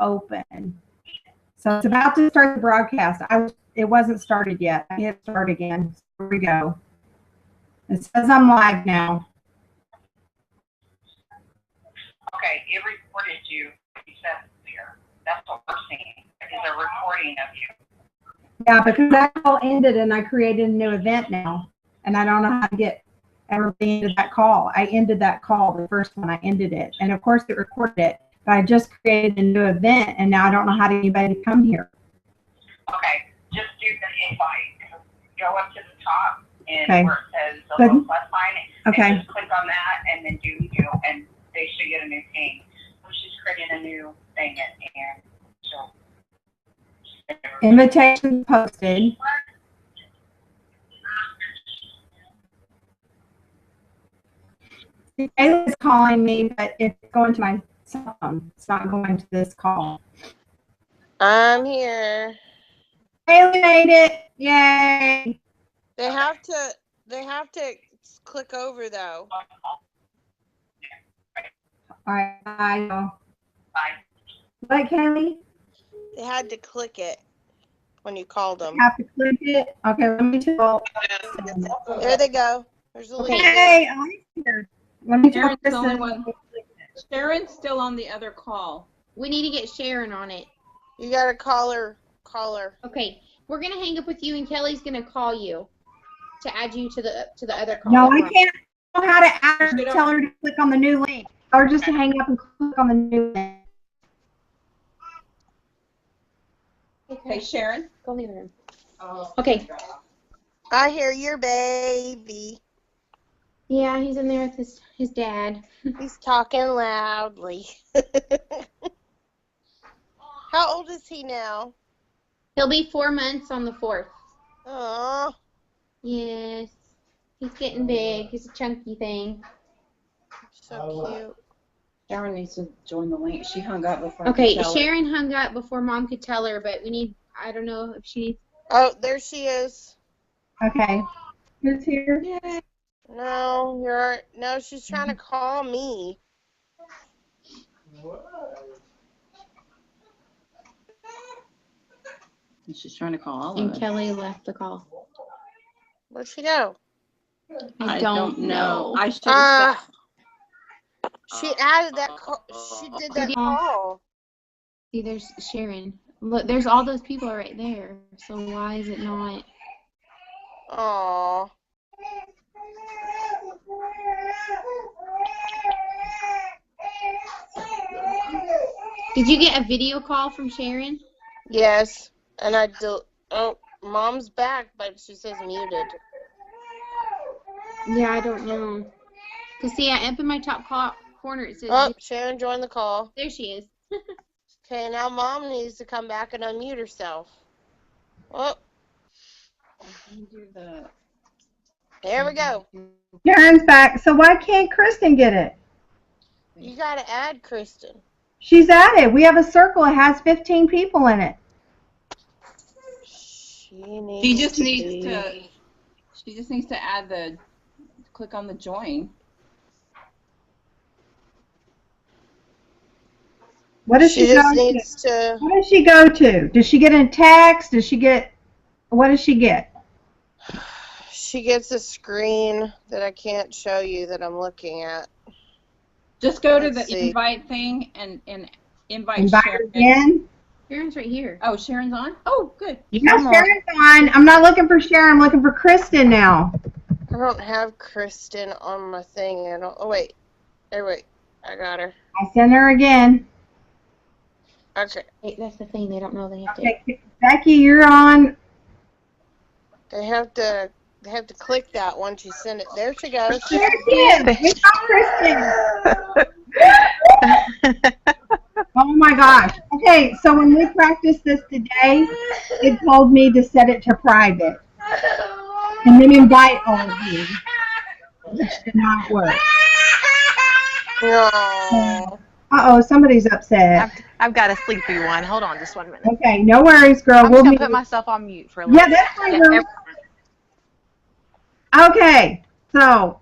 open. So it's about to start the broadcast. It wasn't started yet. I hit start again. Here we go. It says I'm live now. Okay, it recorded you. You said there. That's what we're seeing. It is a recording of you. Yeah, because that call ended and I created a new event now. And I don't know how to get everybody into that call. I ended that call, the first one, I ended it. And of course it recorded it. But I just created a new event and now I don't know how to get anybody to come here. Okay, just do the invite. Go up to the top and Okay. where it says the little plus sign. Okay. And just click on that and then do you, and they should get a new ping. She's creating a new thing and she'll. Invitation posted. Kayla's calling me, but it's going to my cell phone. It's not going to this call. I'm here. Kayla made it. Yay. They have to click over though. All right. Bye, y'all. Bye. What, Kelly? They had to click it when you called them. Have to click it. Okay, let me tell. There they go. There's a link. Hey, I'm here. Let me tell Sharon's the Kristen. only one. Sharon's still on the other call. We need to get Sharon on it. You gotta call her. Okay, we're gonna hang up with you, and Kelly's gonna call you to add you to the other call. No, I can't know how to add her to tell her to click on the new link. Or just to hang up and click on the new link. Hey, Sharon. Go leave the room. Okay. I hear your baby. Yeah, he's in there with his dad. He's talking loudly. How old is he now? He'll be 4 months on the 4th. Oh. Yes. He's getting big. He's a chunky thing. So cute. Sharon needs to join the link. She hung up before. Okay, Sharon hung up before Mom could tell her, but we need, I don't know if she... Oh, there she is. Okay. Who's here? Yay. No, she's trying to call me. She's trying to call all of And us. Kelly left the call. Where'd she go? I don't know. I should have She added that call. She did that call. See, there's Sharon. Look, there's all those people right there. So why is it not? Aww. Did you get a video call from Sharon? Yes, and oh, Mom's back, but she says muted. Yeah, I don't know. Cause see, up in my top corner it says. Oh, Sharon joined the call. There she is. Okay, now Mom needs to come back and unmute herself. Oh. There we go. Sharon's back. So why can't Kristen get it? You gotta add Kristen. She's at it. We have a circle. It has 15 people in it. She just needs to add click on the join. What does she go to? What does she go to? Does she get a text? Does she get? What does she get? She gets a screen that I can't show you that I'm looking at. Just go to the invite thing and invite Sharon. Again? Sharon's right here. Oh, Sharon's on? Oh, good. Yeah, Sharon's on. I'm not looking for Sharon. I'm looking for Kristen now. I don't have Kristen on my thing. Oh, wait. Hey, wait. I got her. I sent her again. Okay. Hey, that's the thing. They don't know they have to. Okay, Becky, you're on. They have to click that once you send it. There she goes. There she is. We got Kristen. Oh my gosh. Okay, so when we practiced this today, it told me to set it to private. And then invite all of you. Which did not work. No. Uh-oh, somebody's upset. I've got a sleepy one. Hold on just 1 minute. Okay, no worries, girl. I'm just going to put myself on mute for a little bit. Yeah, that's fine, girl. Okay, so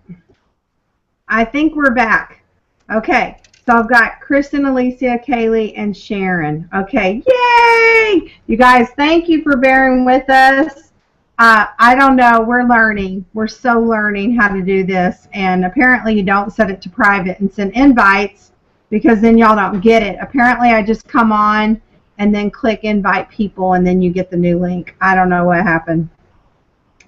I think we're back. Okay, So I've got Kristen, Alicia, Kaylee, and Sharon. Okay, yay! You guys, thank you for bearing with us. I don't know, we're learning. We're so learning how to do this, and apparently you don't set it to private and send invites because then y'all don't get it. Apparently I just come on and then click invite people and then you get the new link. I don't know what happened.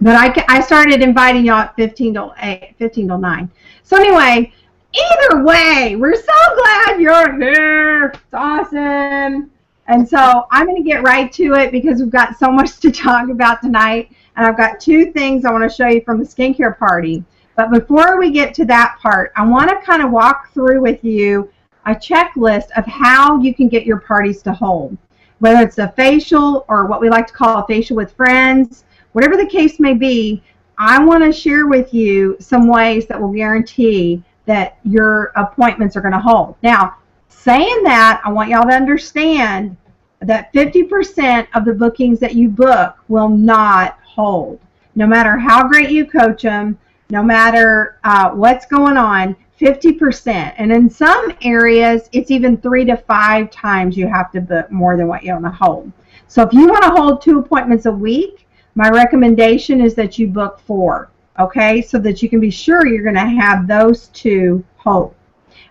But I started inviting y'all at 15 till 9. So anyway, either way, we're so glad you're here. It's awesome. And so I'm going to get right to it because we've got so much to talk about tonight. And I've got 2 things I want to show you from the skincare party. But before we get to that part, I want to kind of walk through with you a checklist of how you can get your parties to hold. Whether it's a facial or what we like to call a facial with friends, whatever the case may be, I want to share with you some ways that will guarantee that your appointments are going to hold. Now, saying that, I want y'all to understand that 50% of the bookings that you book will not hold. No matter how great you coach them, no matter what's going on, 50%. And in some areas, it's even 3 to 5 times you have to book more than what you want to hold. So if you want to hold 2 appointments a week, my recommendation is that you book 4, okay, so that you can be sure you're going to have those 2 hold.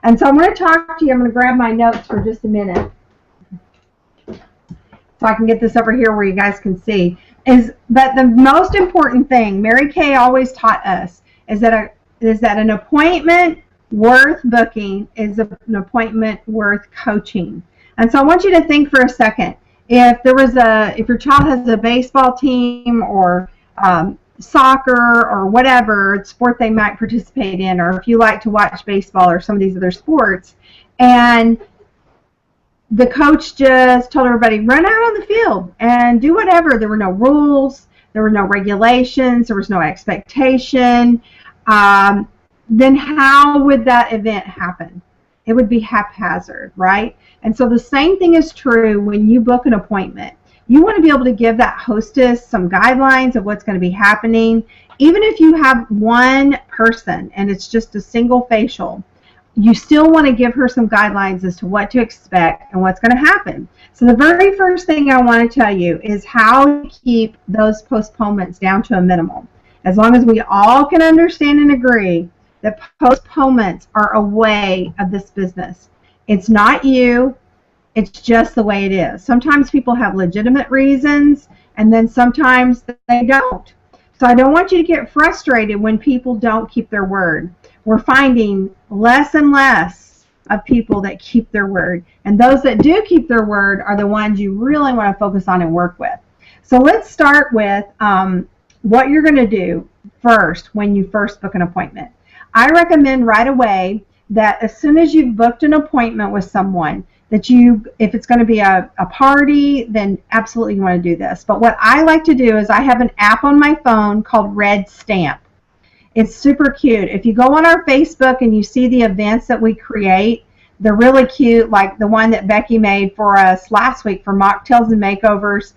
And so I'm going to talk to you. I'm going to grab my notes for just a minute so I can get this over here where you guys can see. But the most important thing Mary Kay always taught us is that an appointment worth booking is an appointment worth coaching. And so I want you to think for a second. If your child has a baseball team or soccer or whatever sport they might participate in, or if you like to watch baseball or some of these other sports, and the coach just told everybody, run out on the field and do whatever. There were no rules, there were no regulations, there was no expectation, then how would that event happen? It would be haphazard, right? And so the same thing is true when you book an appointment. You want to be able to give that hostess some guidelines of what's going to be happening. Even if you have one person and it's just a single facial, you still want to give her some guidelines as to what to expect and what's going to happen. So the very first thing I want to tell you is how to keep those postponements down to a minimum. As long as we all can understand and agree that postponements are a way of this business. It's not you, it's just the way it is. Sometimes people have legitimate reasons, and then sometimes they don't. So I don't want you to get frustrated when people don't keep their word. We're finding less and less of people that keep their word, and those that do keep their word are the ones you really want to focus on and work with. So let's start with what you're going to do first when you first book an appointment. I recommend right away that as soon as you've booked an appointment with someone, that if it's going to be a party, then absolutely you want to do this. But what I like to do is I have an app on my phone called Red Stamp. It's super cute. If you go on our Facebook and you see the events that we create, they're really cute, like the one that Becky made for us last week for Mocktails and Makeovers.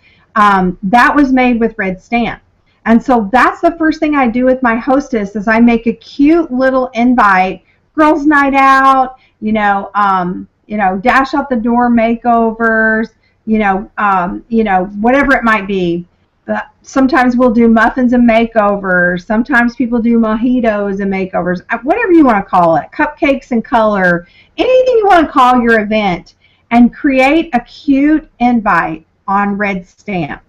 That was made with Red Stamp. And so that's the first thing I do with my hostess is I make a cute little invite, girls' night out, dash out the door makeovers, whatever it might be. Sometimes we'll do muffins and makeovers. Sometimes people do mojitos and makeovers, whatever you want to call it, cupcakes and color, anything you want to call your event, and create a cute invite on Red Stamp.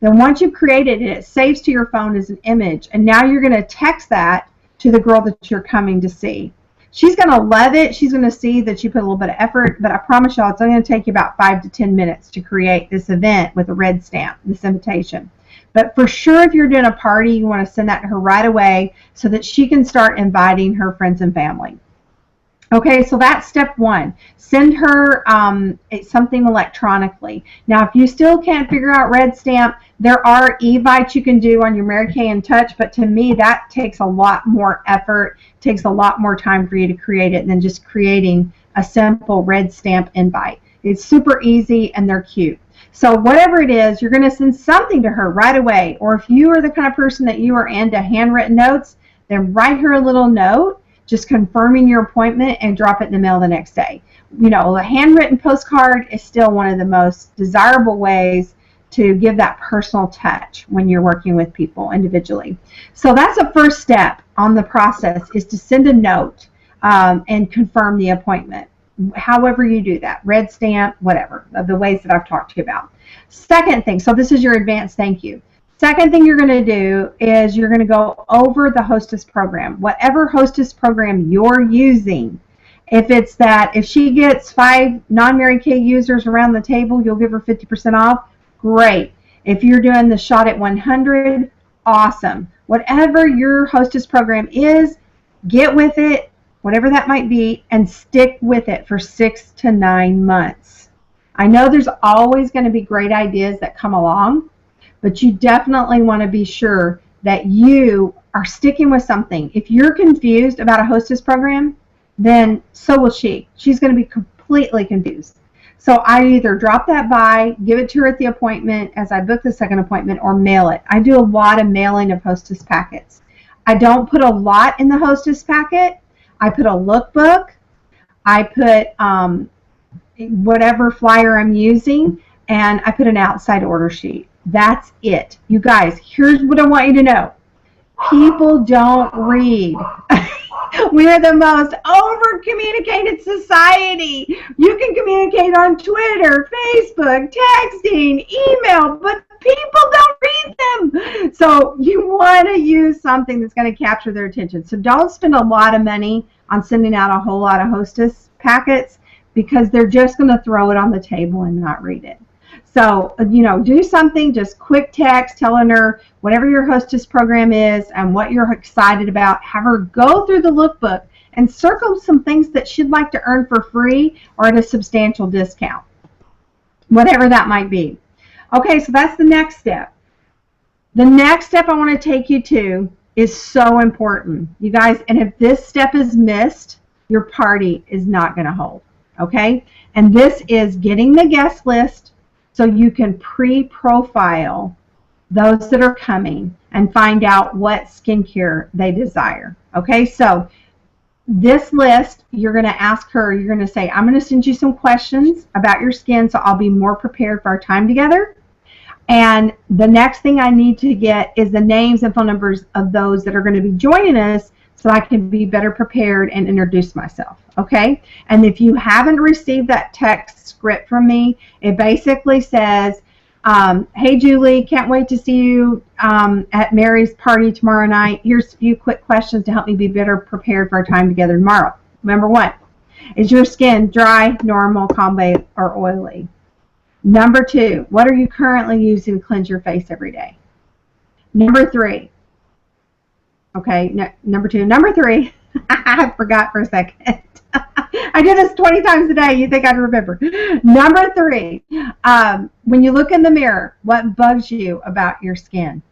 Then once you've created it, it saves to your phone as an image, and now you're going to text that to the girl that you're coming to see. She's going to love it. She's going to see that you put a little bit of effort, but I promise y'all it's only going to take you about 5 to 10 minutes to create this event with a Red Stamp, this invitation. But for sure, if you're doing a party, you want to send that to her right away so that she can start inviting her friends and family. Okay, so that's step 1. Send her something electronically. Now, if you still can't figure out Red Stamp, there are evites you can do on your Mary Kay in Touch, but to me, that takes a lot more effort, takes a lot more time for you to create it than just creating a simple Red Stamp invite. It's super easy, and they're cute. So whatever it is, you're going to send something to her right away. Or if you are the kind of person that you are into handwritten notes, then write her a little note. just confirming your appointment and drop it in the mail the next day. You know, a handwritten postcard is still one of the most desirable ways to give that personal touch when you're working with people individually. So that's the first step on the process, is to send a note and confirm the appointment. However you do that, red stamp, whatever, of the ways that I've talked to you about. Second thing, so this is your advance thank you. Second thing you're going to do is you're going to go over the hostess program. Whatever hostess program you're using, if she gets 5 non-Mary Kay users around the table, you'll give her 50% off. Great. If you're doing the Shot at 100, awesome. Whatever your hostess program is, get with it, whatever that might be, and stick with it for 6 to 9 months. I know there's always going to be great ideas that come along, but you definitely want to be sure that you are sticking with something. If you're confused about a hostess program, then so will she. She's going to be completely confused. So I either drop that by, give it to her at the appointment as I book the second appointment, or mail it. I do a lot of mailing of hostess packets. I don't put a lot in the hostess packet. I put a lookbook. I put whatever flyer I'm using, and I put an outside order sheet. That's it. You guys, here's what I want you to know. People don't read. We are the most over-communicated society. You can communicate on Twitter, Facebook, texting, email, but people don't read them. So you want to use something that's going to capture their attention. So don't spend a lot of money on sending out a whole lot of hostess packets, because they're just going to throw it on the table and not read it. So, you know, do something, just quick text telling her whatever your hostess program is and what you're excited about. Have her go through the lookbook and circle some things that she'd like to earn for free or at a substantial discount, whatever that might be. Okay, so that's the next step. The next step I want to take you to is so important, you guys, and if this step is missed, your party is not going to hold, okay? And this is getting the guest list, so you can pre-profile those that are coming and find out what skincare they desire. Okay, so this list, you're going to ask her, you're going to say, I'm going to send you some questions about your skin so I'll be more prepared for our time together. And the next thing I need to get is the names and phone numbers of those that are going to be joining us so I can be better prepared and introduce myself. Okay? And if you haven't received that text script from me, it basically says, hey Julie, can't wait to see you at Mary's party tomorrow night. Here's a few quick questions to help me be better prepared for our time together tomorrow. Number 1, is your skin dry, normal, combo, or oily? Number 2, what are you currently using to cleanse your face every day? Number 3, okay, number 2. Number 3, I forgot for a second. I do this 20 times a day. You think I'd remember. Number 3, when you look in the mirror, what bugs you about your skin?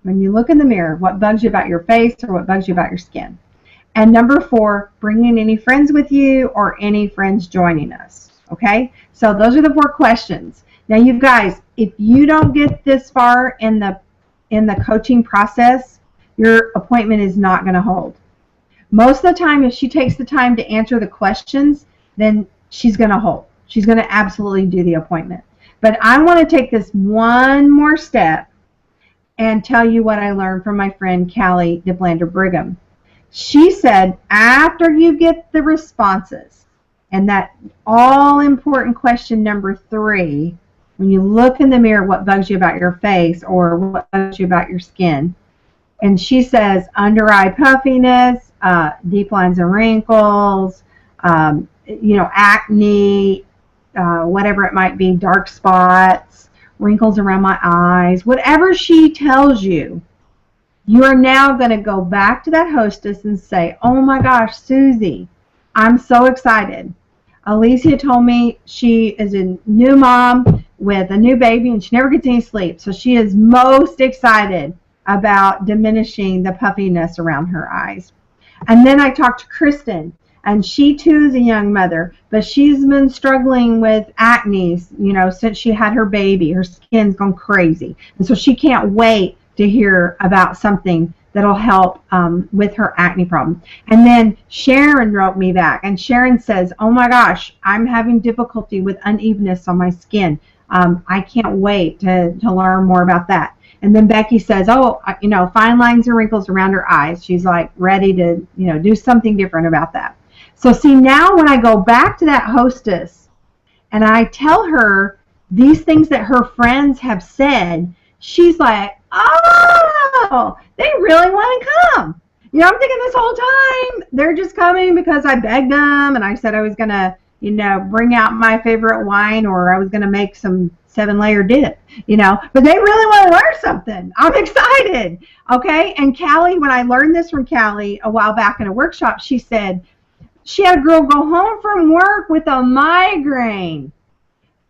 When you look in the mirror, what bugs you about your face or what bugs you about your skin? And number 4, bringing any friends with you or any friends joining us. Okay? So those are the 4 questions. Now, you guys, if you don't get this far in the coaching process, your appointment is not going to hold. Most of the time, if she takes the time to answer the questions, then she's going to hold. She's going to absolutely do the appointment. But I want to take this one more step and tell you what I learned from my friend Callie DeBlander Brigham. She said, after you get the responses, and that all-important question number 3, when you look in the mirror, what bugs you about your face or what bugs you about your skin? And she says under-eye puffiness, deep lines and wrinkles, acne, whatever it might be, dark spots, wrinkles around my eyes, whatever she tells you, you are now going to go back to that hostess and say, oh my gosh, Susie, I'm so excited. Alicia told me she is a new mom with a new baby and she never gets any sleep. So she is most excited about diminishing the puffiness around her eyes. And then I talked to Kristen, and she too is a young mother, but she's been struggling with acne, since she had her baby. Her skin's gone crazy. And so she can't wait to hear about something that'll help with her acne problem. And then Sharon wrote me back, and Sharon says, oh my gosh, I'm having difficulty with unevenness on my skin. I can't wait to learn more about that. And then Becky says, oh, fine lines and wrinkles around her eyes. She's like ready to, do something different about that. So see, now when I go back to that hostess and I tell her these things that her friends have said, she's like, oh, they really want to come. I'm thinking this whole time they're just coming because I begged them and I said I was going to, bring out my favorite wine, or I was going to make some 7-layer dip, but they really want to learn something. I'm excited. Okay. And Callie, when I learned this from Callie a while back in a workshop, she said she had a girl go home from work with a migraine.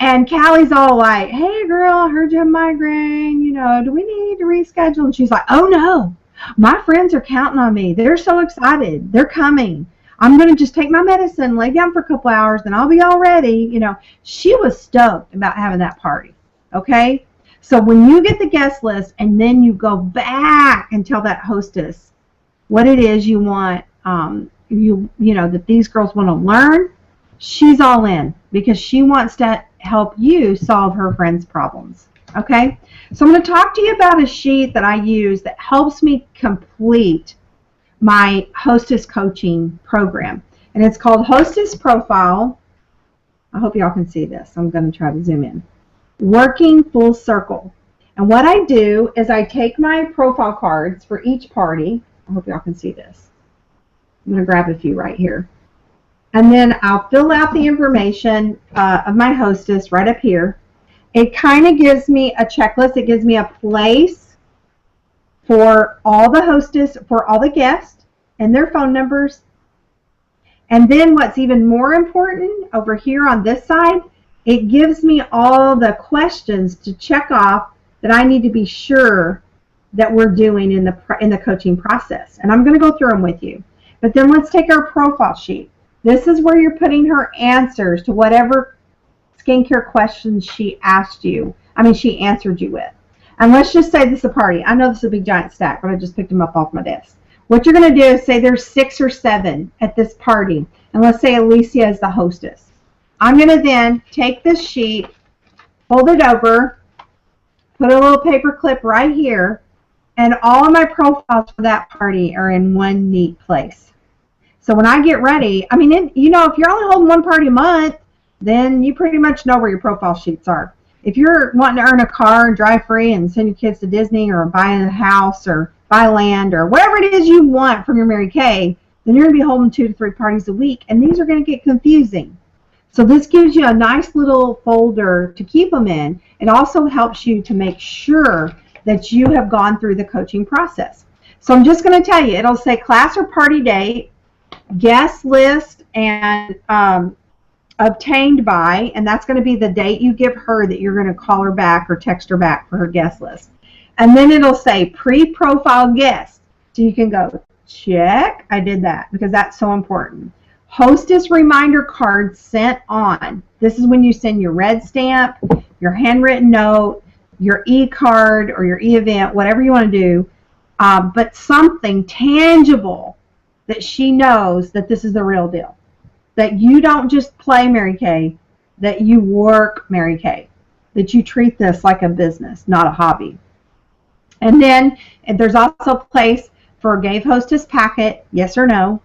And Callie's all like, hey girl, I heard you have a migraine, do we need to reschedule? And she's like, oh no, my friends are counting on me. They're so excited. They're coming. I'm going to just take my medicine, lay down for a couple hours, and I'll be all ready. She was stoked about having that party. Okay? So when you get the guest list and then you go back and tell that hostess what it is you want, that these girls want to learn, she's all in because she wants to help you solve her friends' problems. Okay? So I'm going to talk to you about a sheet that I use that helps me complete my hostess coaching program. And it's called Hostess Profile. I hope y'all can see this. I'm going to try to zoom in. Working Full Circle. And what I do is I take my profile cards for each party. I hope y'all can see this. I'm going to grab a few right here. And then I'll fill out the information of my hostess right up here. It kind of gives me a checklist. It gives me a place for all the hostess, for all the guests, and their phone numbers. And then what's even more important, over here on this side, it gives me all the questions to check off that I need to be sure that we're doing in the coaching process. And I'm going to go through them with you. But then let's take our profile sheet. This is where you're putting her answers to whatever skincare questions she answered you with. And let's just say this is a party. I know this is a big giant stack, but I just picked them up off my desk. What you're going to do is say there's 6 or 7 at this party. And let's say Alicia is the hostess. I'm going to then take this sheet, fold it over, put a little paper clip right here, and all of my profiles for that party are in one neat place. So when I get ready, if you're only holding one party a month, then you pretty much know where your profile sheets are. If you're wanting to earn a car and drive free and send your kids to Disney or buy a house or buy land or whatever it is you want from your Mary Kay, then you're going to be holding 2 to 3 parties a week, and these are going to get confusing. So this gives you a nice little folder to keep them in. It also helps you to make sure that you have gone through the coaching process. So I'm just going to tell you, it'll say class or party date, guest list, and obtained by, and that's going to be the date you give her that you're going to call her back or text her back for her guest list. And then it'll say pre-profile guest. So you can go, check, I did that, because that's so important. Hostess reminder card sent on. This is when you send your red stamp, your handwritten note, your e-card or your e-event, whatever you want to do, but something tangible that she knows that this is the real deal. That you don't just play Mary Kay, that you work Mary Kay, that you treat this like a business, not a hobby. And then there's also a place for a Gave Hostess packet, yes or no.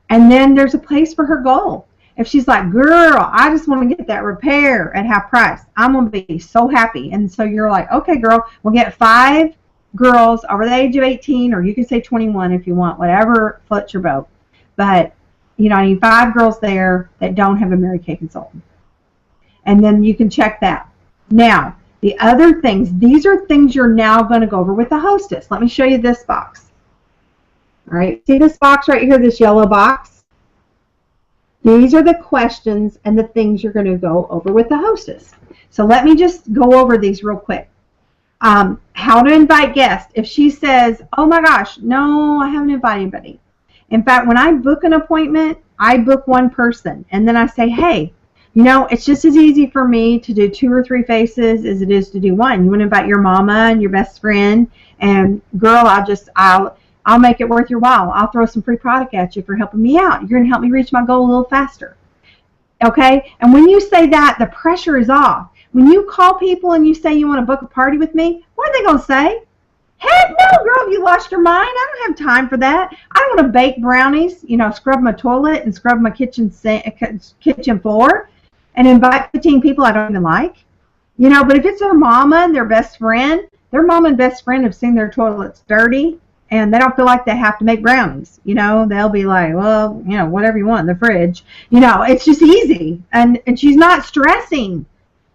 And then there's a place for her goal. If she's like, girl, I just want to get that repair at half price, I'm going to be so happy. And so you're like, okay, girl, we'll get 5 girls over the age of 18, or you can say 21 if you want, whatever floats your boat. But I need 5 girls there that don't have a Mary Kay consultant. And then you can check that. Now, the other things, these are things you're now going to go over with the hostess. Let me show you this box. All right, see this box right here, this yellow box? These are the questions and the things you're going to go over with the hostess. So let me just go over these real quick. How to invite guests. If she says, oh my gosh, no, I haven't invited anybody. In fact, when I book an appointment, I book one person, and then I say, hey, it's just as easy for me to do 2 or 3 faces as it is to do one. You want to invite your mama and your best friend, and girl, I'll make it worth your while. I'll throw some free product at you for helping me out. You're going to help me reach my goal a little faster. Okay? And when you say that, the pressure is off. When you call people and you say you want to book a party with me, what are they going to say? Heck no, girl, you lost your mind. I don't have time for that. I don't want to bake brownies, scrub my toilet and scrub my kitchen floor and invite 15 people I don't even like. But if it's their mama and their best friend, their mama and best friend have seen their toilets dirty and they don't feel like they have to make brownies. They'll be like, well, whatever you want in the fridge. It's just easy. And she's not stressing.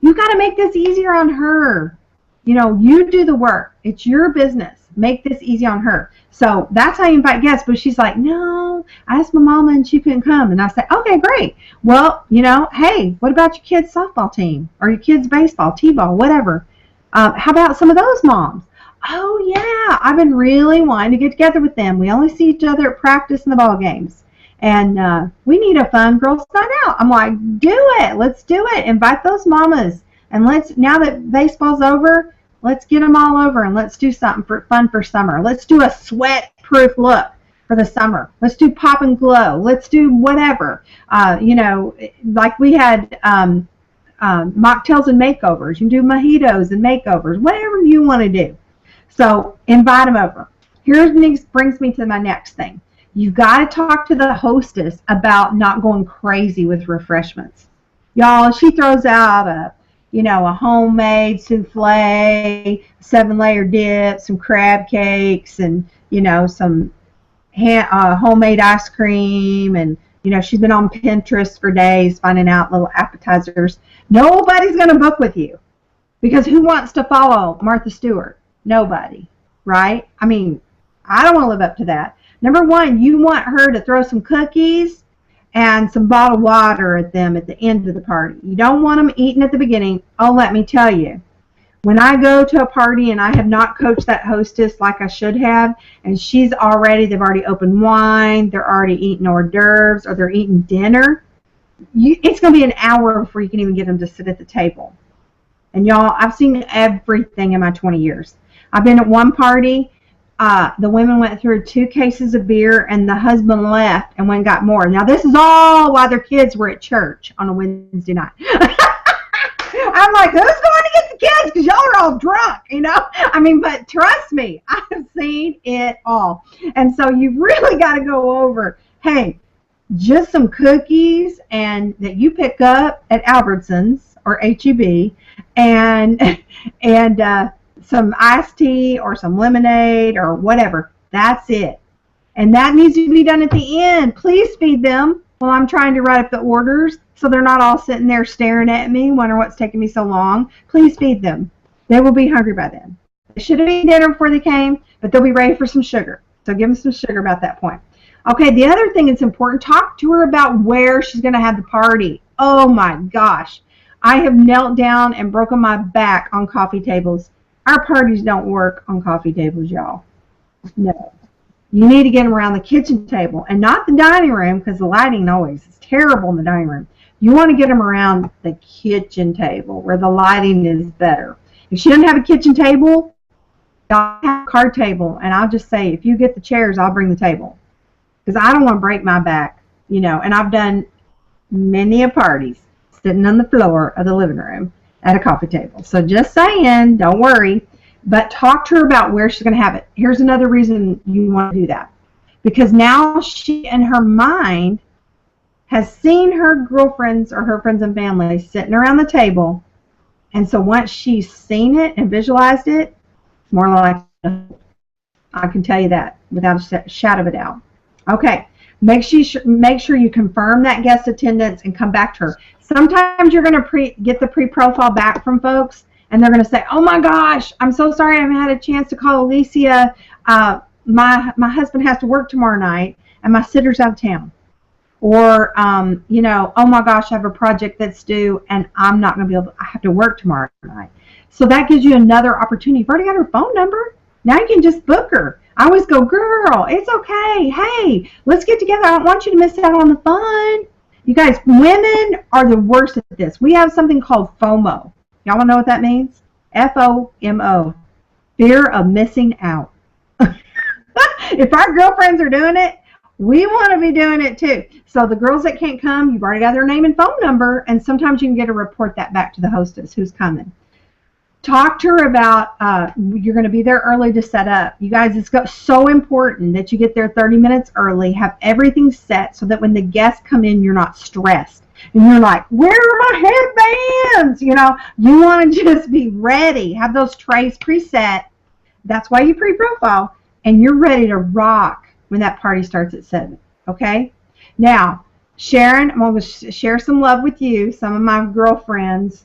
You got to make this easier on her. You do the work. It's your business. Make this easy on her. So that's how you invite guests. But she's like, no, I asked my mama and she couldn't come. And I say, okay, great. Well, hey, what about your kids' softball team or your kids' baseball, t-ball, whatever? How about some of those moms? Oh, yeah, I've been really wanting to get together with them. We only see each other at practice and the ball games. And we need a fun girls' night out. I'm like, do it. Let's do it. Invite those mamas. And now that baseball's over, let's get them all over and let's do something fun for summer. Let's do a sweat-proof look for the summer. Let's do pop and glow. Let's do whatever. Like we had mocktails and makeovers. You can do mojitos and makeovers, whatever you want to do. So invite them over. Brings me to my next thing. You've got to talk to the hostess about not going crazy with refreshments. Y'all, she throws out a homemade souffle, 7-layer dip, some crab cakes, and, some homemade ice cream. And, she's been on Pinterest for days finding out little appetizers. Nobody's going to book with you because who wants to follow Martha Stewart? Nobody, right? I mean, I don't want to live up to that. Number one, you want her to throw some cookies and some bottled water at them at the end of the party. You don't want them eating at the beginning. Oh, let me tell you, when I go to a party and I have not coached that hostess like I should have, and they've already opened wine, they're already eating hors d'oeuvres, or they're eating dinner, it's going to be an hour before you can even get them to sit at the table. And y'all, I've seen everything in my 20 years. I've been at one party. The women went through 2 cases of beer, and the husband left and went and got more. Now, this is all while their kids were at church on a Wednesday night. I'm like, who's going to get the kids? Because y'all are all drunk, but trust me, I've seen it all. And so you've really got to go over, hey, just some cookies and that you pick up at Albertsons or H-E-B and some iced tea or some lemonade or whatever. That's it. And that needs to be done at the end. Please feed them while I'm trying to write up the orders so they're not all sitting there staring at me, wondering what's taking me so long. Please feed them. They will be hungry by then. They should have eaten dinner before they came, but they'll be ready for some sugar. So give them some sugar about that point. Okay, the other thing that's important, talk to her about where she's going to have the party. Oh my gosh. I have knelt down and broken my back on coffee tables. Our parties don't work on coffee tables, y'all. No. You need to get them around the kitchen table and not the dining room because the lighting always is terrible in the dining room. You want to get them around the kitchen table where the lighting is better. If she doesn't have a kitchen table, I'll have a card table, and I'll just say, if you get the chairs, I'll bring the table. Because I don't want to break my back, and I've done many a parties sitting on the floor of the living room at a coffee table. So just saying, don't worry, but talk to her about where she's going to have it. Here's another reason you want to do that. Because now she, in her mind, has seen her girlfriends or her friends and family sitting around the table, and so once she's seen it and visualized it, it's more likely. I can tell you that without a shadow of a doubt. Okay, make sure you confirm that guest attendance and come back to her. Sometimes you're going to get the pre-profile back from folks, and they're going to say, oh my gosh, I'm so sorry I haven't had a chance to call Alicia. My husband has to work tomorrow night, and my sitter's out of town. Or, oh my gosh, I have a project that's due, and I'm not going to be able to, I have to work tomorrow night. So that gives you another opportunity. You've already got her phone number. Now you can just book her. I always go, girl, it's okay. Hey, let's get together. I don't want you to miss out on the fun. You guys, women are the worst at this. We have something called FOMO. Y'all want to know what that means? F-O-M-O. Fear of missing out. If If our girlfriends are doing it, we want to be doing it too. So the girls that can't come, you've already got their name and phone number, and sometimes you can get a report that back to the hostess who's coming. Talk to her about, you're going to be there early to set up. You guys, it's so important that you get there 30 minutes early, have everything set so that when the guests come in, you're not stressed. And you're like, where are my headbands? You know, you want to just be ready. Have those trays preset. That's why you pre-profile. And you're ready to rock when that party starts at 7. Okay? Now, Sharon, I'm going to share some love with you. Some of my girlfriends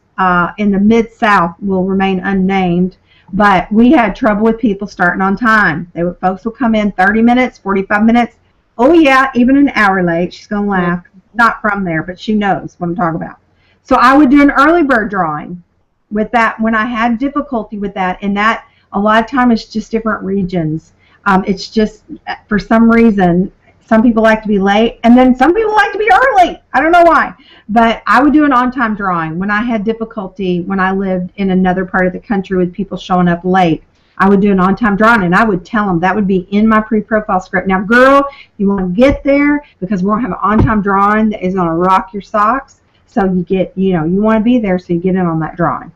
in the Mid-South will remain unnamed, but we had trouble with people starting on time. Folks will come in 30 minutes, 45 minutes. Oh, yeah, even an hour late. She's going to laugh. Not from there, but she knows what I'm talking about. So I would do an early bird drawing with that when I had difficulty with that, and that a lot of time it's just different regions. It's just, for some reason, some people like to be late, and then some people like to be early. I don't know why. But I would do an on-time drawing. When I had difficulty, when I lived in another part of the country with people showing up late, I would do an on-time drawing, and I would tell them that would be in my pre-profile script. Now, girl, you want to get there because we're going to have an on-time drawing that is going to rock your socks. So you get, you want to be there so you get in on that drawing.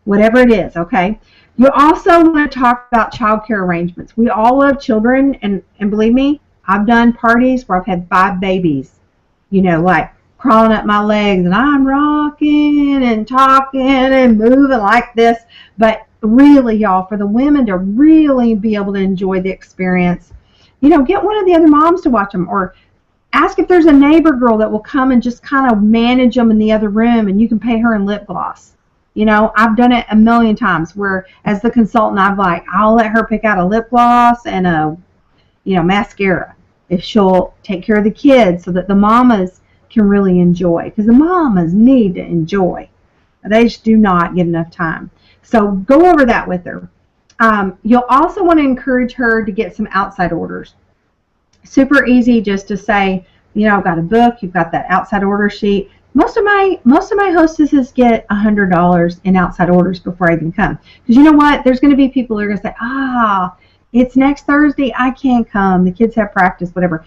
Whatever it is, okay? You also want to talk about child care arrangements. We all love children, and believe me, I've done parties where I've had 5 babies, like crawling up my legs, and I'm rocking and talking and moving like this. But really, y'all, for the women to really be able to enjoy the experience, get one of the other moms to watch them, or ask if there's a neighbor girl that will come and just kind of manage them in the other room, and you can pay her in lip gloss. I've done it a million times where, as the consultant, I'll let her pick out a lip gloss and a, mascara if she'll take care of the kids so that the mamas can really enjoy, because the mamas need to enjoy. They just do not get enough time. So go over that with her. You'll also want to encourage her to get some outside orders. Super easy just to say, I've got a book, you've got that outside order sheet. Most of my hostesses get $100 in outside orders before I even come. Because you know what? There's going to be people that are going to say, it's next Thursday, I can't come. The kids have practice, whatever.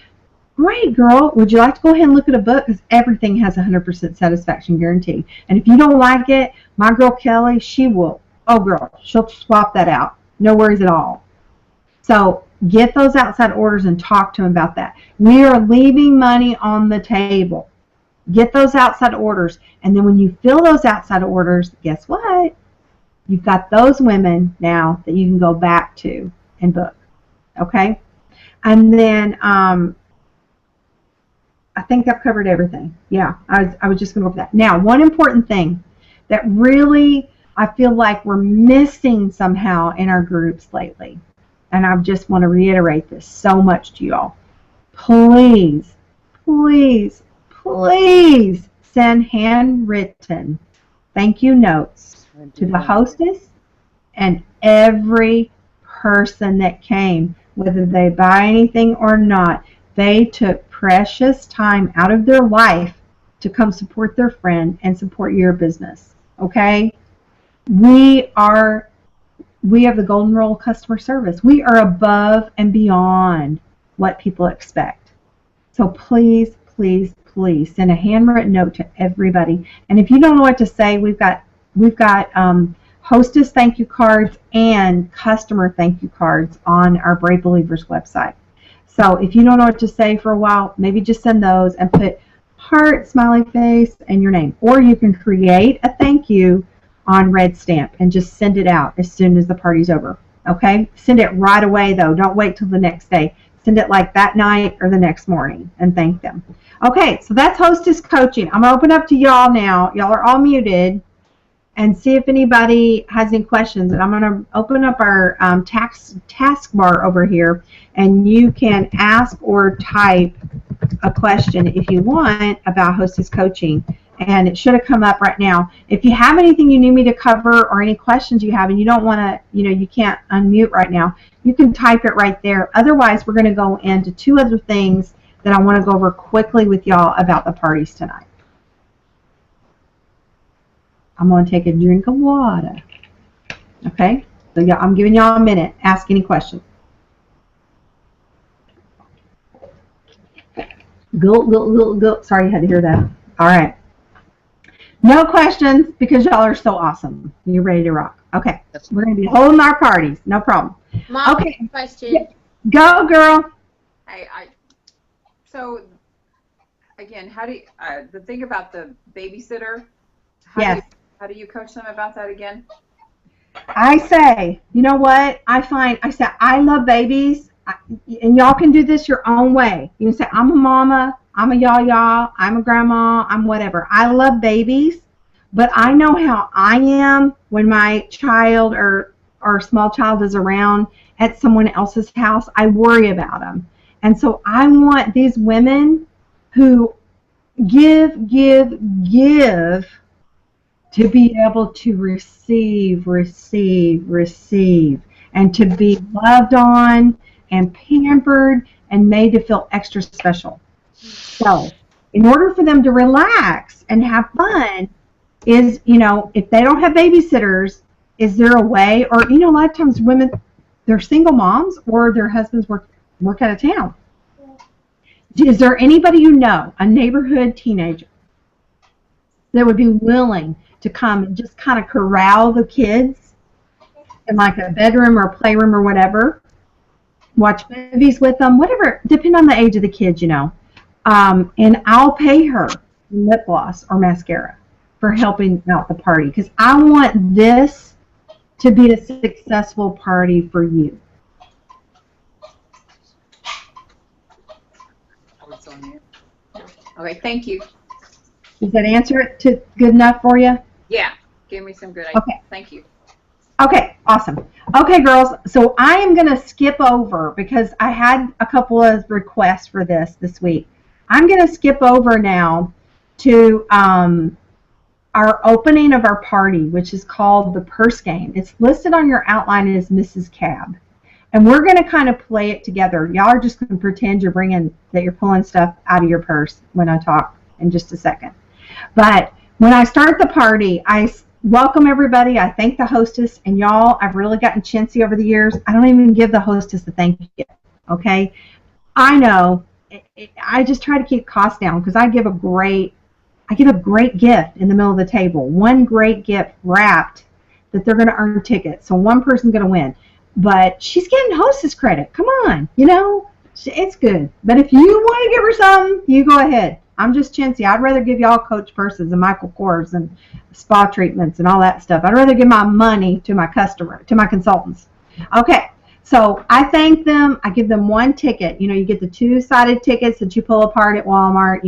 Great, girl. Would you like to go ahead and look at a book? Because everything has a 100% satisfaction guarantee. And if you don't like it, my girl Kelly, she'll swap that out. No worries at all. So get those outside orders and talk to them about that. We are leaving money on the table. Get those outside orders. And then when you fill those outside orders, guess what? You've got those women now that you can go back to and book. Okay? And then I think I've covered everything. Yeah, I was just going to go over that. Now, one important thing that really I feel like we're missing somehow in our groups lately, and I just want to reiterate this so much to you all. Please, please, please send handwritten thank you notes to the hostess and every person that came, whether they buy anything or not. They took precious time out of their life to come support their friend and support your business. Okay? We have the golden rule customer service. We are above and beyond what people expect. So please, please, please send a handwritten note to everybody. And if you don't know what to say, we've got hostess thank you cards and customer thank you cards on our Brave Believers website. So if you don't know what to say for a while, maybe just send those and put heart, smiley face, and your name. Or you can create a thank you on red stamp and just send it out as soon as the party's over. Okay? Send it right away, though. Don't wait till the next day. Send it like that night or the next morning and thank them. Okay, so that's hostess coaching. I'm going to open up to y'all now. Y'all are all muted. And see if anybody has any questions. And I'm going to open up our taskbar over here, and you can ask or type a question if you want about hostess coaching. And it should have come up right now. If you have anything you need me to cover or any questions you have and you don't want to, you can't unmute right now, you can type it right there. Otherwise, we're going to go into 2 other things that I want to go over quickly with y'all about the parties tonight. I'm going to take a drink of water. Okay? So yeah, I'm giving y'all a minute. Ask any questions. Gulp, gulp, gulp, gulp. Sorry you had to hear that. All right. No questions because y'all are so awesome. You're ready to rock. Okay. We're going to be holding our parties. No problem. Mom, Okay. question. Go, girl. So again, how do you, the thing about the babysitter? Yes. How do you coach them about that again? I say, you know what? I say, I love babies, and y'all can do this your own way. You can say, I'm a mama, I'm a yaya, I'm a grandma, I'm whatever. I love babies, but I know how I am when my child or small child is around at someone else's house. I worry about them. And so I want these women who give, to be able to receive, and to be loved on and pampered and made to feel extra special. So in order for them to relax and have fun is, you know, if they don't have babysitters, is there a way, or, you know, a lot of times women, they're single moms or their husbands work out of town. Is there anybody you know, a neighborhood teenager, that would be willing to come and just kind of corral the kids in like a bedroom or a playroom or whatever, watch movies with them, whatever, depending on the age of the kids, you know. And I'll pay her lip gloss or mascara for helping out the party, because I want this to be a successful party for you. Okay, thank you. Does that answer it good enough for you? Yeah, give me some good ideas. Okay. Thank you. Okay, awesome. Okay, girls, so I am going to skip over, because I had a couple of requests for this week. I'm going to skip over now to our opening of our party, which is called the purse game. It's listed on your outline as Mrs. Cab. And we're going to kind of play it together. Y'all are just going to pretend you're pulling stuff out of your purse when I talk in just a second. But when I start the party, I welcome everybody. I thank the hostess. And y'all, I've really gotten chintzy over the years. I don't even give the hostess the thank you. Okay? I know. I just try to keep costs down, because I give a great gift in the middle of the table. One great gift wrapped that they're going to earn tickets. So one person's going to win. But she's getting hostess credit. Come on. You know, it's good. But if you want to give her something, you go ahead. I'm just chintzy. I'd rather give y'all Coach purses and Michael Kors and spa treatments and all that stuff. I'd rather give my money to my consultants. Okay, so I thank them. I give them one ticket. You know, you get the two-sided tickets that you pull apart at Walmart.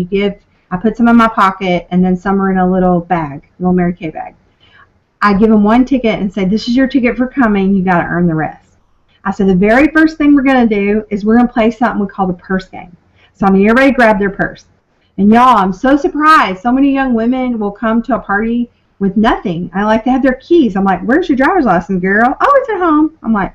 I put some in my pocket, and then some are in a little bag, a little Mary Kay bag. I give them one ticket and say, this is your ticket for coming. You got to earn the rest. I said, the very first thing we're going to do is we're going to play something we call the purse game. So I'm going to everybody grab their purse. And y'all, I'm so surprised. So many young women will come to a party with nothing. I like to have their keys. I'm like, where's your driver's license, girl? Oh, it's at home. I'm like,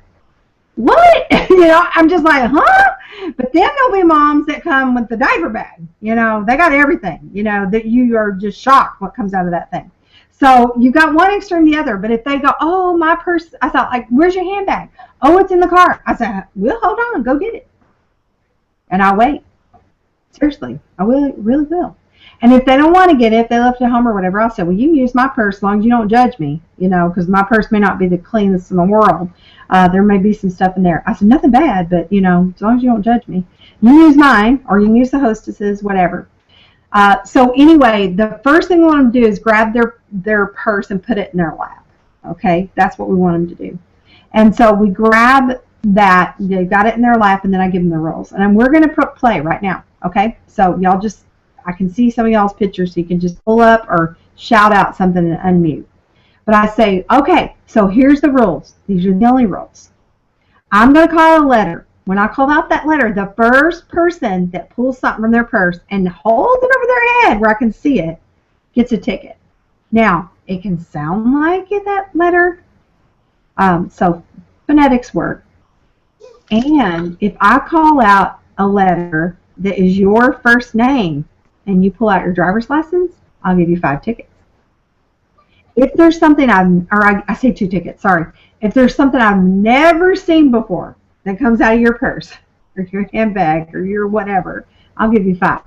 what? You know, I'm just like, huh? But then there'll be moms that come with the diaper bag. You know, they got everything. You know, that you are just shocked what comes out of that thing. So you got one extreme the other. But if they go, oh, my purse, I thought, like, where's your handbag? Oh, it's in the car. I said, well, hold on, go get it. And I'll wait. Seriously, I really will. And if they don't want to get it, if they left it at home or whatever, I'll say, well, you can use my purse as long as you don't judge me, you know, because my purse may not be the cleanest in the world. There may be some stuff in there. I said, nothing bad, but, you know, as long as you don't judge me. You use mine, or you can use the hostess's, whatever. So anyway, the first thing we want them to do is grab their purse and put it in their lap. Okay, that's what we want them to do. And so we grab that, they got it in their lap, and then I give them the rules. And we're going to play right now. Okay, so y'all just, I can see some of y'all's pictures, so you can just pull up or shout out something and unmute. But I say, okay, so here's the rules. These are the only rules. I'm going to call a letter. When I call out that letter, the first person that pulls something from their purse and holds it over their head where I can see it gets a ticket. Now, it can sound like that letter. So phonetics work. And if I call out a letter that is your first name and you pull out your driver's license, I'll give you 5 tickets. If there's something I say 2 tickets, sorry. If there's something I've never seen before that comes out of your purse or your handbag or your whatever, I'll give you 5.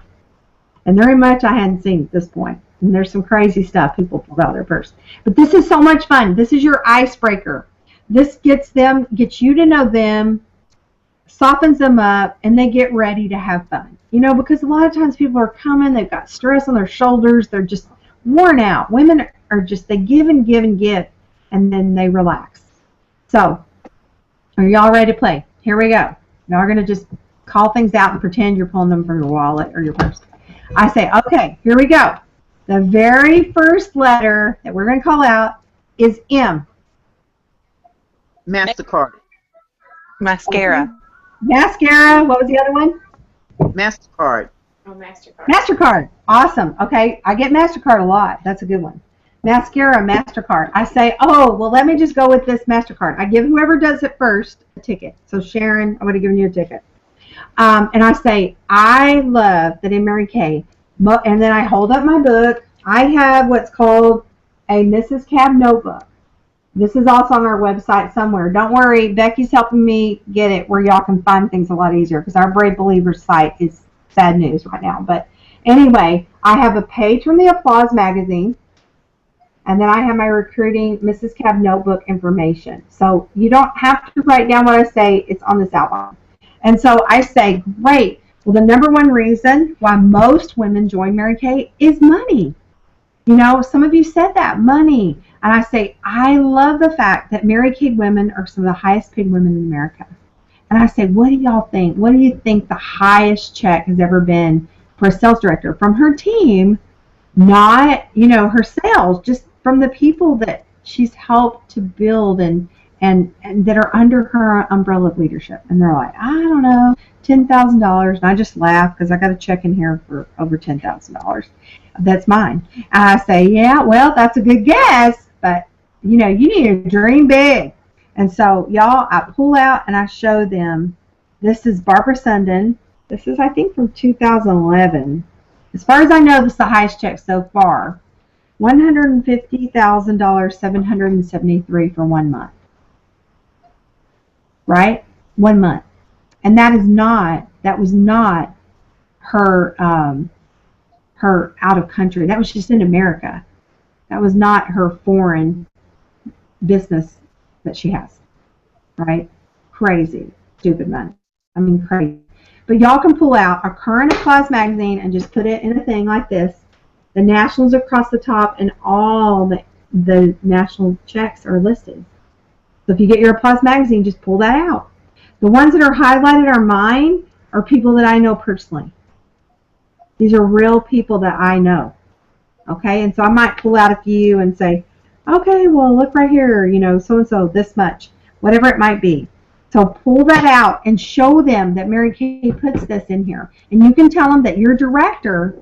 And very much I hadn't seen at this point. And there's some crazy stuff people pulled out of their purse. But this is so much fun. This is your icebreaker. This gets you to know them, softens them up, and they get ready to have fun. You know, because a lot of times people are coming, they've got stress on their shoulders, they're just worn out. Women are just, they give and give and give, and then they relax. So, are y'all ready to play? Here we go. Y'all are going to just call things out and pretend you're pulling them from your wallet or your purse. I say, okay, here we go. The very first letter that we're going to call out is M. MasterCard. Mascara. Mascara. What was the other one? MasterCard. Oh, MasterCard. MasterCard. Awesome. Okay, I get MasterCard a lot. That's a good one. Mascara, MasterCard. I say, oh, well, let me just go with this MasterCard. I give whoever does it first a ticket. So, Sharon, I would have given you a ticket. And I say, I love that in Mary Kay, and then I hold up my book. I have what's called a Mrs. Cab notebook. This is also on our website somewhere. Don't worry, Becky's helping me get it where y'all can find things a lot easier because our Brave Believers site is sad news right now. But anyway, I have a page from the Applause magazine, and then I have my recruiting Mrs. Cab notebook information. So you don't have to write down what I say. It's on this outline. And so I say, great. Well, the number one reason why most women join Mary Kay is money. You know, some of you said that, money. And I say, I love the fact that Mary Kay women are some of the highest paid women in America. And I say, what do y'all think? What do you think the highest check has ever been for a sales director? From her team, not, you know, her sales, just from the people that she's helped to build and that are under her umbrella of leadership. And they're like, I don't know, $10,000. And I just laugh because I got a check in here for over $10,000. That's mine. And I say, yeah, well, that's a good guess, but, you know, you need to dream big. And so, y'all, I pull out and I show them. This is Barbara Sundin. This is, I think, from 2011. As far as I know, this is the highest check so far. $150,000, 773 for 1 month. Right? 1 month. And that was not her her out of country. That was just in America. That was not her foreign business that she has. Right? Crazy. Stupid money. I mean, crazy. But y'all can pull out a current Applause magazine and just put it in a thing like this. The nationals across the top and all the national checks are listed. So if you get your Applause magazine, just pull that out. The ones that are highlighted are mine, are people that I know personally. These are real people that I know. Okay, and so I might pull out a few and say, okay, well, look right here, you know, so-and-so, this much, whatever it might be. So pull that out and show them that Mary Kay puts this in here. And you can tell them that your director,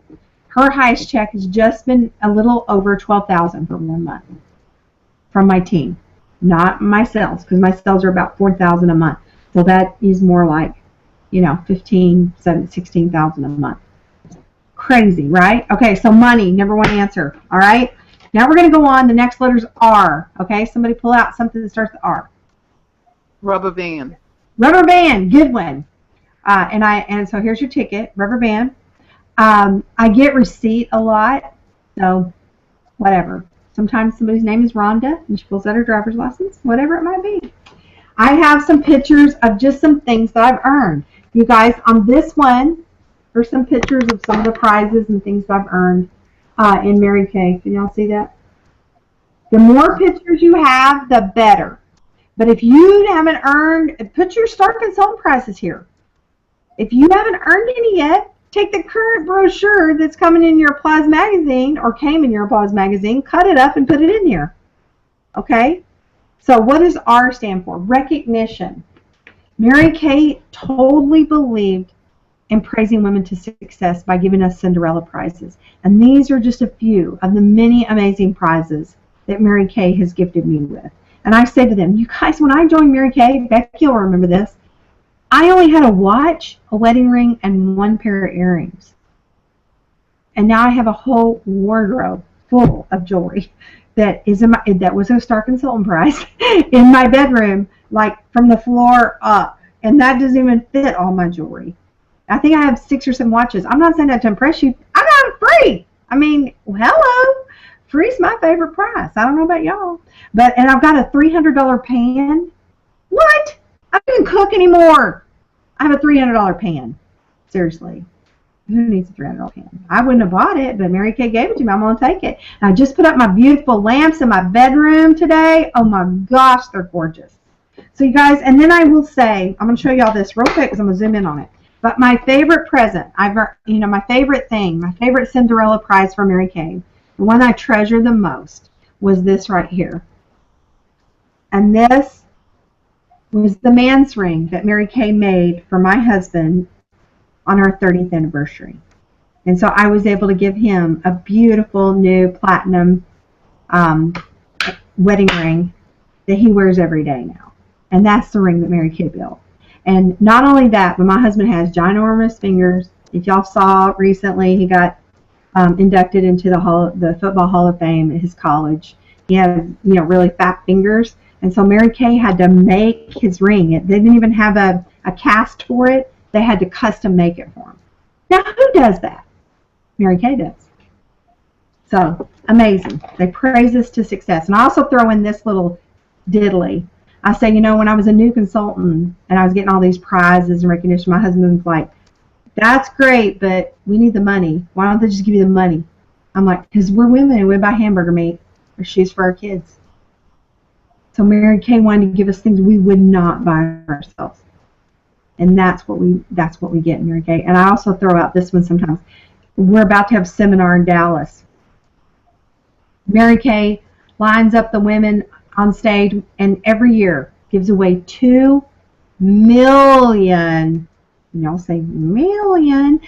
her highest check has just been a little over $12,000 for 1 month from my team. Not my sales, because my sales are about $4,000 a month. So that is more like, you know, $15,000, $16,000 a month. Crazy, right? Okay, so money, number one answer. All right. Now we're going to go on. The next letter's R. Okay, somebody pull out something that starts with R. Rubber band. Rubber band, good one. And so here's your ticket, rubber band. I get receipt a lot, so whatever. Sometimes somebody's name is Rhonda, and she pulls out her driver's license, whatever it might be. I have some pictures of just some things that I've earned. You guys, on this one, there's some pictures of some of the prizes and things that I've earned in Mary Kay. Can y'all see that? The more pictures you have, the better. But if you haven't earned, put your Star Consultant prizes here. If you haven't earned any yet, take the current brochure that's coming in your Applause magazine, or came in your Applause magazine, cut it up and put it in here. Okay? So what does R stand for? Recognition. Mary Kay totally believed in praising women to success by giving us Cinderella prizes. And these are just a few of the many amazing prizes that Mary Kay has gifted me with. And I say to them, you guys, when I joined Mary Kay, Becky will remember this, I only had a watch, a wedding ring, and 1 pair of earrings. And now I have a whole wardrobe full of jewelry that is that was a Star Consultant prize in my bedroom, like from the floor up. And that doesn't even fit all my jewelry. I think I have 6 or 7 watches. I'm not saying that to impress you. I'm not free. I mean, hello. Free's my favorite price. I don't know about y'all. And I've got a $300 pan. What? I don't even cook anymore. I have a $300 pan. Seriously. Who needs a $300 pan? I wouldn't have bought it, but Mary Kay gave it to me. I'm going to take it. And I just put up my beautiful lamps in my bedroom today. Oh my gosh, they're gorgeous. So you guys, and then I will say, I'm going to show you all this real quick because I'm going to zoom in on it. But my favorite present, my favorite thing, my favorite Cinderella prize for Mary Kay, the one I treasure the most was this right here. And this was the man's ring that Mary Kay made for my husband on our 30th anniversary. And so I was able to give him a beautiful new platinum wedding ring that he wears every day now. And that's the ring that Mary Kay built. And not only that, but my husband has ginormous fingers. If y'all saw recently, he got inducted into the Football Hall of Fame at his college. He has, really fat fingers. And so Mary Kay had to make his ring. They didn't even have a cast for it. They had to custom make it for him. Now, who does that? Mary Kay does. So, amazing. They praise us to success. And I also throw in this little diddly. I say, when I was a new consultant and I was getting all these prizes and recognition, my husband's like, that's great, but we need the money. Why don't they just give you the money? I'm like, because we're women and we buy hamburger meat or shoes for our kids. So Mary Kay wanted to give us things we would not buy ourselves. And that's what we get in Mary Kay. And I also throw out this one sometimes. We're about to have a seminar in Dallas. Mary Kay lines up the women on stage and every year gives away $2 million, y'all say $1 million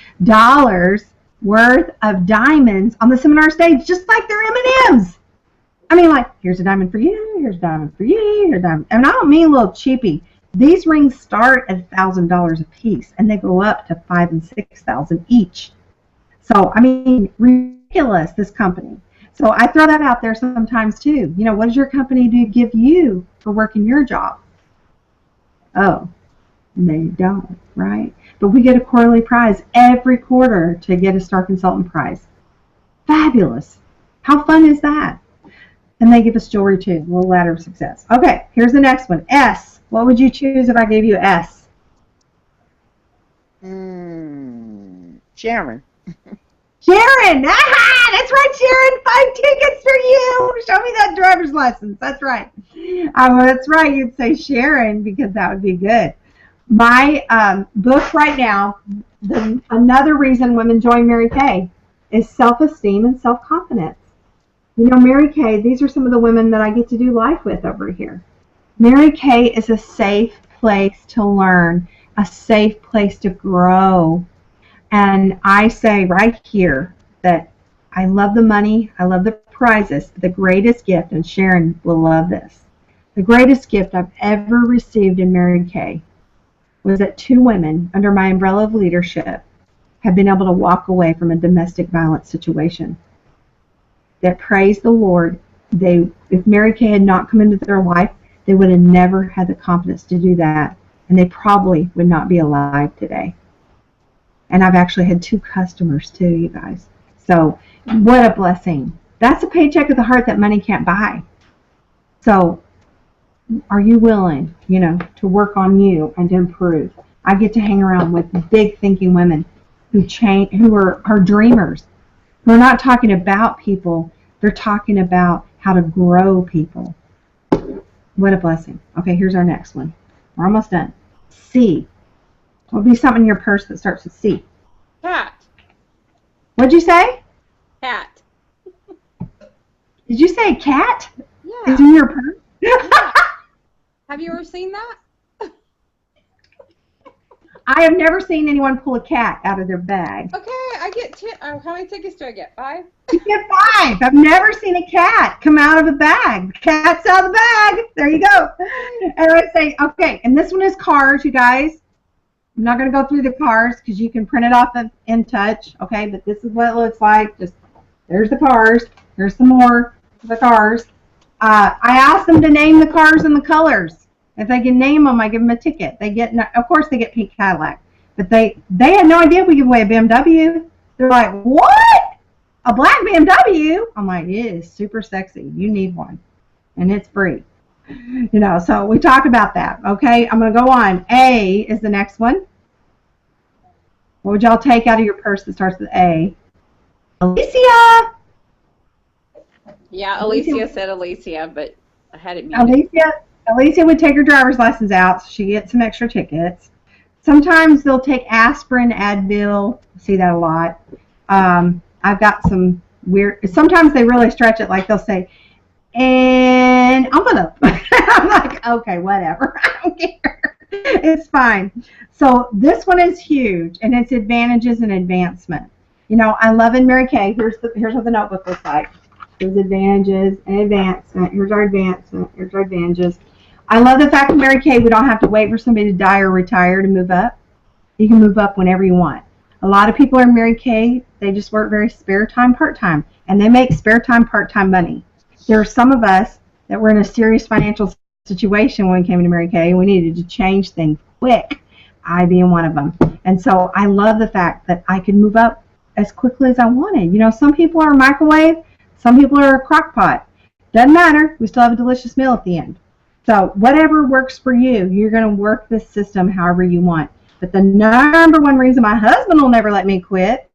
worth of diamonds on the seminar stage, just like they're M&Ms. I mean, like, here's a diamond for you, here's a diamond for you, here's a diamond. And I don't mean a little cheapy. These rings start at $1,000 a piece, and they go up to $5,000 and $6,000 each. So, I mean, ridiculous, this company. So I throw that out there sometimes, too. What does your company give you for working your job? Oh, they don't, right? But we get a quarterly prize every quarter to get a Star Consultant prize. Fabulous. How fun is that? And they give us jewelry, too, a little ladder of success. Okay, here's the next one. S. What would you choose if I gave you S? Sharon. Sharon! Aha! That's right, Sharon! 5 tickets for you! Show me that driver's license. That's right. That's right. You'd say Sharon because that would be good. My book right now, another reason women join Mary Kay is self-esteem and self-confidence. Mary Kay, these are some of the women that I get to do life with over here. Mary Kay is a safe place to learn, a safe place to grow. And I say right here that I love the money, I love the prizes, but the greatest gift, and Sharon will love this, the greatest gift I've ever received in Mary Kay was that 2 women under my umbrella of leadership have been able to walk away from a domestic violence situation. That, praise the Lord, if Mary Kay had not come into their life, they would have never had the confidence to do that, and they probably would not be alive today. And I've actually had 2 customers too, you guys. So what a blessing. That's a paycheck of the heart that money can't buy. So are you willing, to work on you and to improve? I get to hang around with big thinking women who are dreamers. We're not talking about people. They're talking about how to grow people. What a blessing. Okay, here's our next one. We're almost done. C. What would be something in your purse that starts with C? Cat. What'd you say? Cat. Did you say cat? Yeah. Is in your purse? Have you ever seen that? I have never seen anyone pull a cat out of their bag. Okay, I get how many tickets do I get? 5? You get 5. I've never seen a cat come out of a bag. Cat's out of the bag. There you go. And I say, okay, and this one is cars, you guys. I'm not going to go through the cars because you can print it off of InTouch, okay? But this is what it looks like. Just there's the cars. There's some more of the cars. I asked them to name the cars and the colors. If they can name them, I give them a ticket. Of course, they get pink Cadillac, but they had no idea we give away a BMW. They're like, what? a black BMW. I'm like, it is super sexy. You need one. And it's free. You know, so we talk about that. Okay, I'm going to go on. A is the next one. What would y'all take out of your purse that starts with A? Alicia! Yeah, Alicia said Alicia, but I had it muted. Alicia would take her driver's license out so she gets some extra tickets. Sometimes they'll take aspirin, Advil. I see that a lot. I've got some weird, sometimes they really stretch it, like they'll say, and envelope. I'm like, okay, whatever. I don't care. It's fine. So this one is huge, and it's advantages and advancement. You know, I love in Mary Kay. Here's what the notebook looks like. Here's advantages and advancement. Here's our advancement. Here's our advantages. I love the fact that Mary Kay, we don't have to wait for somebody to die or retire to move up. You can move up whenever you want. A lot of people are in Mary Kay. They just work very spare time, part-time, and they make spare time, part-time money. There are some of us that were in a serious financial situation when we came into Mary Kay, and we needed to change things quick, I being one of them. And so I love the fact that I could move up as quickly as I wanted. You know, some people are a microwave, some people are a crock pot. Doesn't matter. We still have a delicious meal at the end. So whatever works for you, you're going to work this system however you want. But the number one reason my husband will never let me quit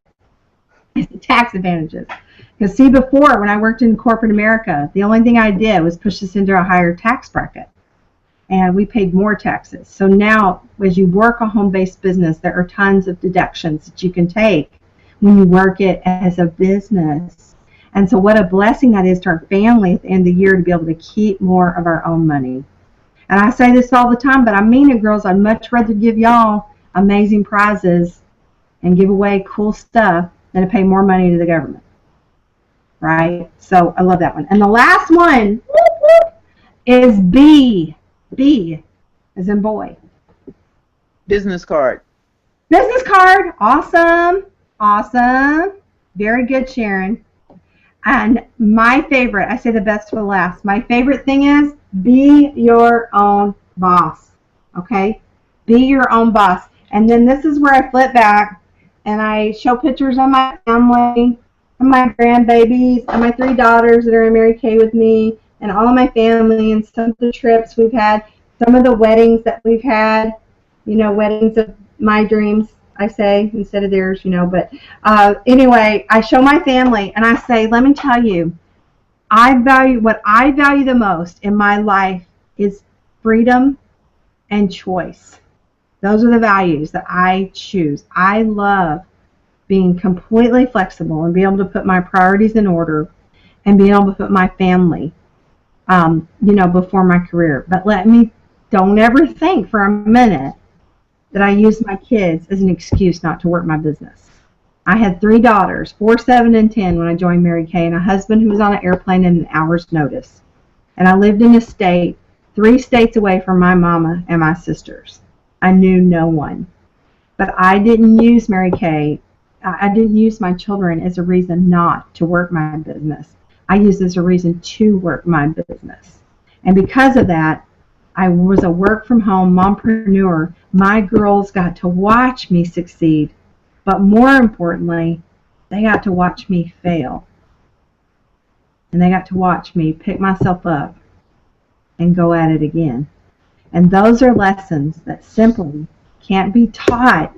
is the tax advantages. Because see, before, when I worked in corporate America, the only thing I did was push us into a higher tax bracket. And we paid more taxes. So now, as you work a home-based business, there are tons of deductions that you can take when you work it as a business. And so what a blessing that is to our family at the end of the year to be able to keep more of our own money. And I say this all the time, but I mean it, girls. I'd much rather give y'all amazing prizes and give away cool stuff than to pay more money to the government. Right? So I love that one. And the last one is B. B as in boy. Business card. Business card. Awesome. Awesome. Very good, Sharon. And my favorite, I say the best for the last. My favorite thing is be your own boss. Okay? Be your own boss. And then this is where I flip back and I show pictures of my family, and my grandbabies, and my 3 daughters that are in Mary Kay with me, and all of my family, and some of the trips we've had, some of the weddings that we've had, you know, weddings of my dreams, I say, instead of theirs, you know. But anyway, I show my family, and I say, let me tell you, what I value the most in my life is freedom and choice. Those are the values that I choose. I love being completely flexible and being able to put my priorities in order and being able to put my family, you know, before my career. But don't ever think for a minute that I use my kids as an excuse not to work my business. I had 3 daughters, 4, 7, and 10 when I joined Mary Kay, and a husband who was on an airplane in an hour's notice. And I lived in a state 3 states away from my mama and my sisters. I knew no one. But I didn't use Mary Kay. I didn't use my children as a reason not to work my business. I used it as a reason to work my business. And because of that, I was a work-from-home mompreneur. My girls got to watch me succeed. But more importantly, they got to watch me fail. And they got to watch me pick myself up and go at it again. And those are lessons that simply can't be taught,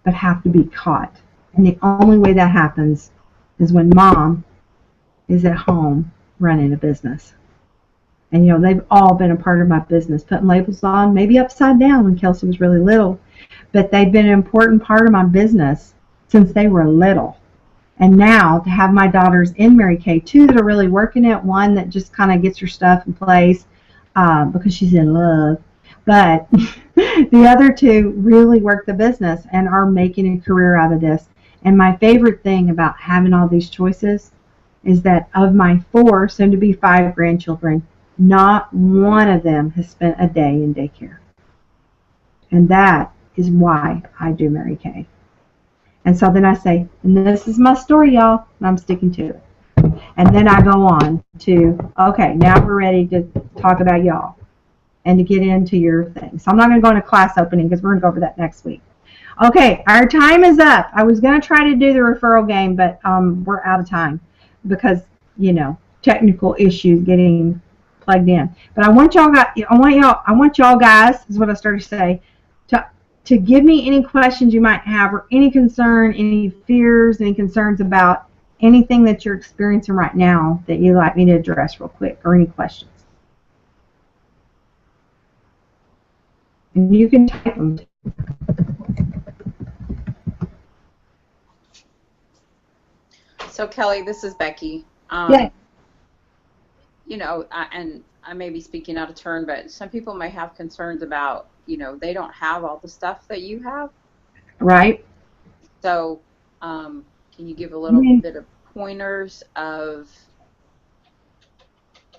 but have to be caught. And the only way that happens is when mom is at home running a business. And, you know, they've all been a part of my business, putting labels on, maybe upside down when Kelsey was really little. But they've been an important part of my business since they were little. And now to have my daughters in Mary Kay, 2 that are really working it, 1 that just kind of gets her stuff in place because she's in love. But the other 2 really work the business and are making a career out of this. And my favorite thing about having all these choices is that of my 4, soon to be 5 grandchildren, not one of them has spent a day in daycare. And that is why I do Mary Kay. And so then I say, and this is my story, y'all, and I'm sticking to it. And then I go on to, okay, now we're ready to talk about y'all and to get into your thing. So I'm not going to go into class opening because we're going to go over that next week. Okay, our time is up. I was going to try to do the referral game, but we're out of time because, you know, technical issues getting plugged in. But I want y'all guys, is what I started to say, to give me any questions you might have or any concern, any fears, any concerns about anything that you're experiencing right now that you'd like me to address real quick, or any questions. And you can type them. So Kelly, this is Becky. Yeah. You know, and I may be speaking out of turn, but some people may have concerns about, you know, they don't have all the stuff that you have. Right. So can you give a little bit of pointers of,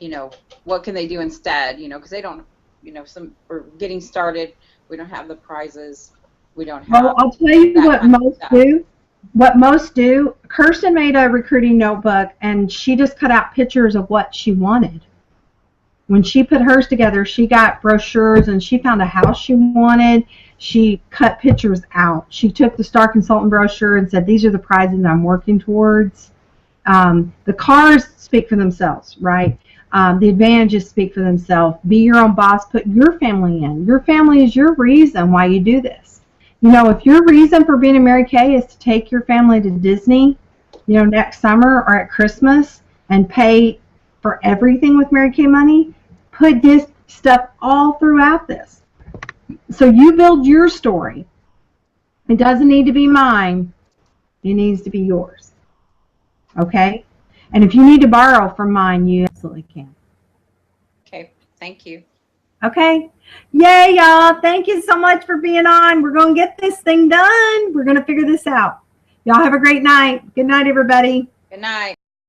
you know, what can they do instead? You know, because they don't, you know, we're getting started. We don't have the prizes. We don't have. Well, I'll tell you what most do. What most do, Kirsten made a recruiting notebook, and she just cut out pictures of what she wanted. When she put hers together, she got brochures, and she found a house she wanted. She cut pictures out. She took the Star Consultant brochure and said, these are the prizes I'm working towards. The cars speak for themselves, right? The advantages speak for themselves. Be your own boss. Put your family in. Your family is your reason why you do this. You know, if your reason for being a Mary Kay is to take your family to Disney, you know, next summer or at Christmas and pay for everything with Mary Kay money, put this stuff all throughout this. So you build your story. It doesn't need to be mine. It needs to be yours. Okay? And if you need to borrow from mine, you absolutely can. Okay, thank you. Okay? Yay, y'all. Thank you so much for being on. We're going to get this thing done. We're going to figure this out. Y'all have a great night. Good night, everybody. Good night.